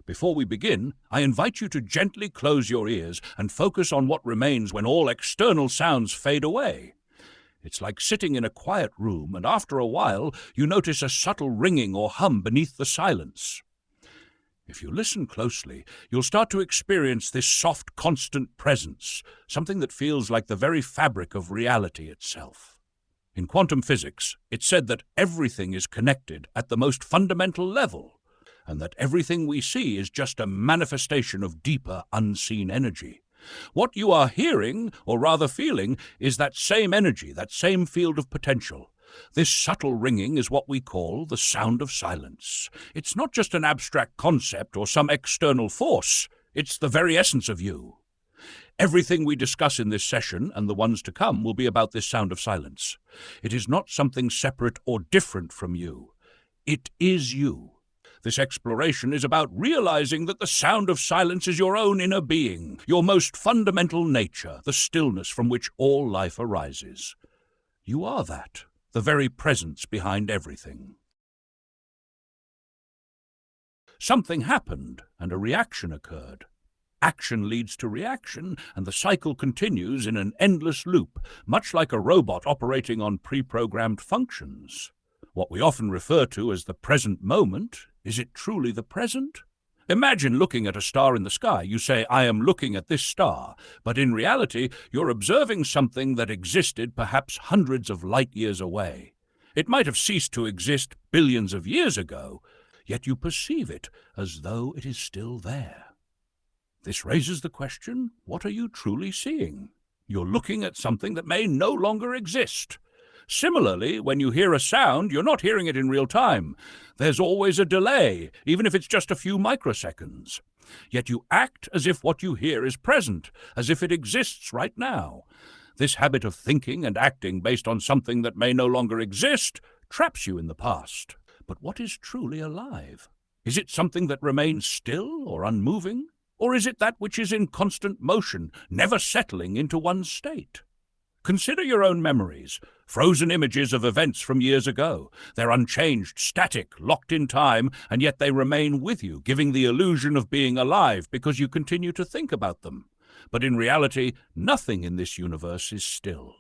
Before we begin, I invite you to gently close your ears and focus on what remains when all external sounds fade away. It's like sitting in a quiet room, and after a while, you notice a subtle ringing or hum beneath the silence. If you listen closely, you'll start to experience this soft, constant presence, something that feels like the very fabric of reality itself. In quantum physics, it's said that everything is connected at the most fundamental level, and that everything we see is just a manifestation of deeper, unseen energy. What you are hearing, or rather feeling, is that same energy, that same field of potential. This subtle ringing is what we call the sound of silence. It's not just an abstract concept or some external force. It's the very essence of you. Everything we discuss in this session, and the ones to come, will be about this sound of silence. It is not something separate or different from you. It is you. This exploration is about realizing that the sound of silence is your own inner being, your most fundamental nature, the stillness from which all life arises. You are that, the very presence behind everything. Something happened, and a reaction occurred. Action leads to reaction, and the cycle continues in an endless loop, much like a robot operating on pre-programmed functions. What we often refer to as the present moment, is it truly the present? Imagine looking at a star in the sky. You say, "I am looking at this star," but in reality, you're observing something that existed perhaps hundreds of light years away. It might have ceased to exist billions of years ago, yet you perceive it as though it is still there. This raises the question, what are you truly seeing? You're looking at something that may no longer exist. Similarly, when you hear a sound, you're not hearing it in real time. There's always a delay, even if it's just a few microseconds. Yet you act as if what you hear is present, as if it exists right now. This habit of thinking and acting based on something that may no longer exist traps you in the past. But what is truly alive? Is it something that remains still or unmoving? Or is it that which is in constant motion, never settling into one state? Consider your own memories, frozen images of events from years ago. They're unchanged, static, locked in time, and yet they remain with you, giving the illusion of being alive because you continue to think about them. But in reality, nothing in this universe is still.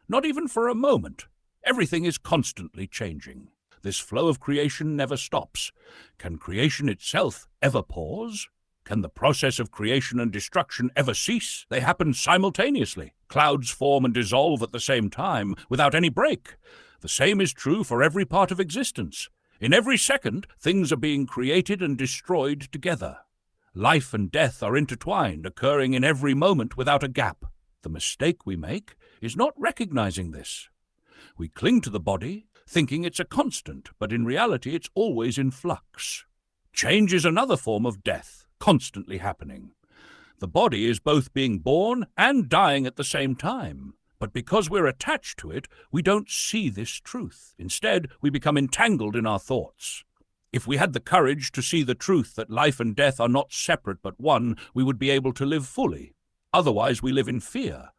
Not even for a moment. Everything is constantly changing. This flow of creation never stops. Can creation itself ever pause? Can the process of creation and destruction ever cease? They happen simultaneously. Clouds form and dissolve at the same time, without any break. The same is true for every part of existence. In every second, things are being created and destroyed together. Life and death are intertwined, occurring in every moment without a gap. The mistake we make is not recognizing this. We cling to the body, thinking it's a constant, but in reality it's always in flux. Change is another form of death, constantly happening. The body is both being born and dying at the same time. But because we're attached to it, we don't see this truth. Instead, we become entangled in our thoughts. If we had the courage to see the truth that life and death are not separate but one, we would be able to live fully. Otherwise, we live in fear.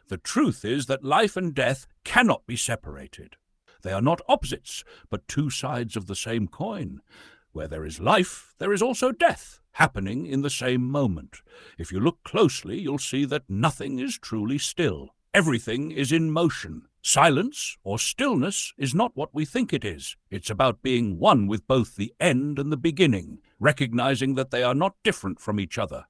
The truth is that life and death cannot be separated. They are not opposites, but two sides of the same coin. Where there is life, there is also death, happening in the same moment. If you look closely, you'll see that nothing is truly still. Everything is in motion. Silence, or stillness, is not what we think it is. It's about being one with both the end and the beginning, recognizing that they are not different from each other.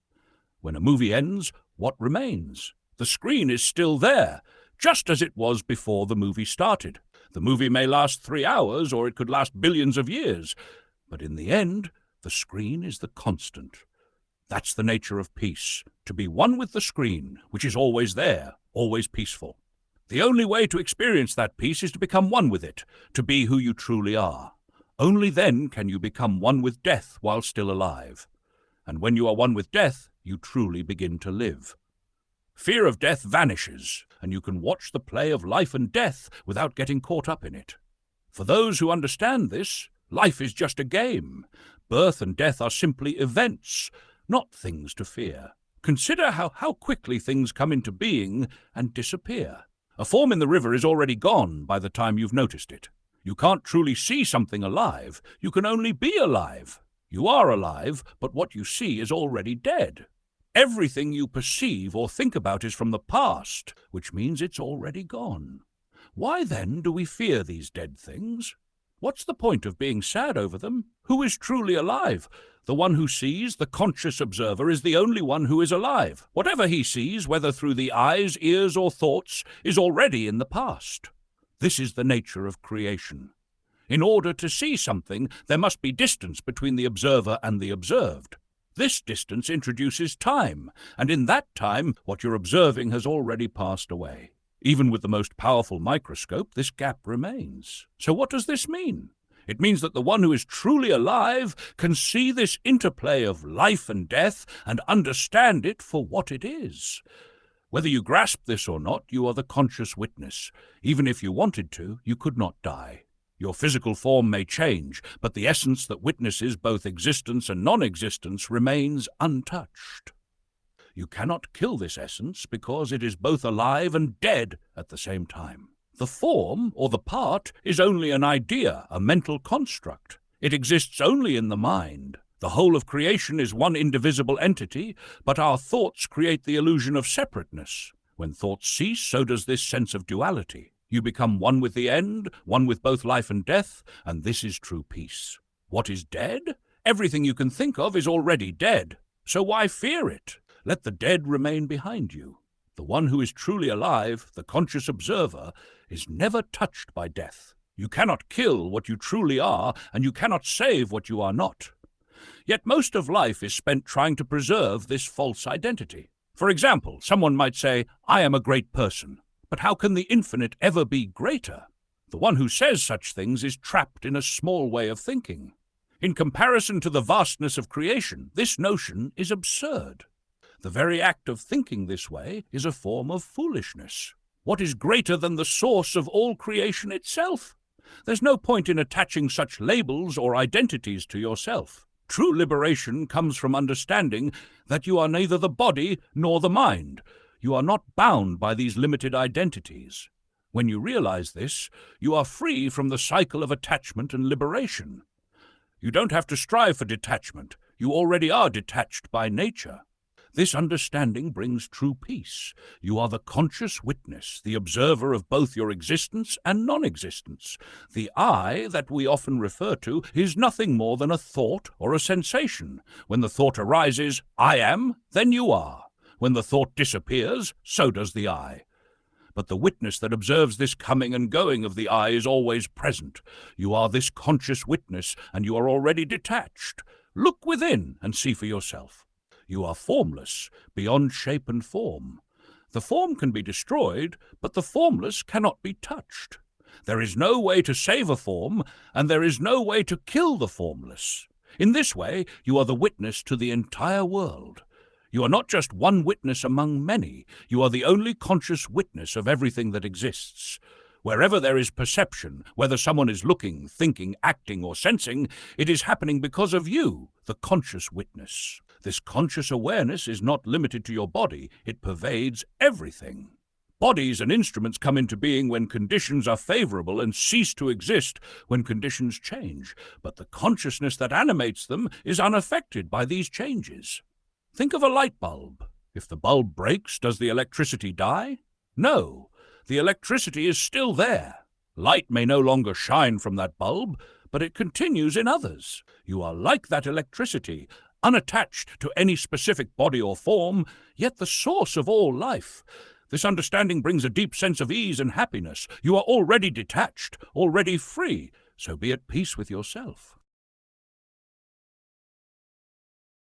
When a movie ends, what remains? The screen is still there, just as it was before the movie started. The movie may last 3 hours, or it could last billions of years. But in the end, the screen is the constant. That's the nature of peace, to be one with the screen, which is always there, always peaceful. The only way to experience that peace is to become one with it, to be who you truly are. Only then can you become one with death while still alive. And when you are one with death, you truly begin to live. Fear of death vanishes, and you can watch the play of life and death without getting caught up in it. For those who understand this, life is just a game. Birth and death are simply events, not things to fear. Consider how quickly things come into being and disappear. A form in the river is already gone by the time you've noticed it. You can't truly see something alive. You can only be alive. You are alive, but what you see is already dead. Everything you perceive or think about is from the past, which means it's already gone. Why then do we fear these dead things? What's the point of being sad over them? Who is truly alive? The one who sees, the conscious observer, is the only one who is alive. Whatever he sees, whether through the eyes, ears, or thoughts, is already in the past. This is the nature of creation. In order to see something, there must be distance between the observer and the observed. This distance introduces time, and in that time, what you're observing has already passed away. Even with the most powerful microscope, this gap remains. So what does this mean? It means that the one who is truly alive can see this interplay of life and death and understand it for what it is. Whether you grasp this or not, you are the conscious witness. Even if you wanted to, you could not die. Your physical form may change, but the essence that witnesses both existence and non-existence remains untouched. You cannot kill this essence because it is both alive and dead at the same time. The form, or the part, is only an idea, a mental construct. It exists only in the mind. The whole of creation is one indivisible entity, but our thoughts create the illusion of separateness. When thoughts cease, so does this sense of duality. You become one with the end, one with both life and death, and this is true peace. What is dead? Everything you can think of is already dead. So why fear it? Let the dead remain behind you. The one who is truly alive, the conscious observer, is never touched by death. You cannot kill what you truly are, and you cannot save what you are not. Yet most of life is spent trying to preserve this false identity. For example, someone might say, "I am a great person." But how can the infinite ever be greater? The one who says such things is trapped in a small way of thinking. In comparison to the vastness of creation, this notion is absurd. The very act of thinking this way is a form of foolishness. What is greater than the source of all creation itself? There's no point in attaching such labels or identities to yourself. True liberation comes from understanding that you are neither the body nor the mind. You are not bound by these limited identities. When you realize this, you are free from the cycle of attachment and liberation. You don't have to strive for detachment. You already are detached by nature. This understanding brings true peace. You are the conscious witness, the observer of both your existence and non-existence. The I that we often refer to is nothing more than a thought or a sensation. When the thought arises, I am, then you are. When the thought disappears, so does the I. But the witness that observes this coming and going of the I is always present. You are this conscious witness, and you are already detached. Look within and see for yourself. You are formless, beyond shape and form. The form can be destroyed, but the formless cannot be touched. There is no way to save a form, and there is no way to kill the formless. In this way, you are the witness to the entire world. You are not just one witness among many. You are the only conscious witness of everything that exists. Wherever there is perception, whether someone is looking, thinking, acting, or sensing, it is happening because of you, the conscious witness. This conscious awareness is not limited to your body. It pervades everything. Bodies and instruments come into being when conditions are favorable and cease to exist when conditions change. But the consciousness that animates them is unaffected by these changes. Think of a light bulb. If the bulb breaks, does the electricity die? No, the electricity is still there. Light may no longer shine from that bulb, but it continues in others. You are like that electricity, unattached to any specific body or form, yet the source of all life. This understanding brings a deep sense of ease and happiness. You are already detached, already free, so be at peace with yourself.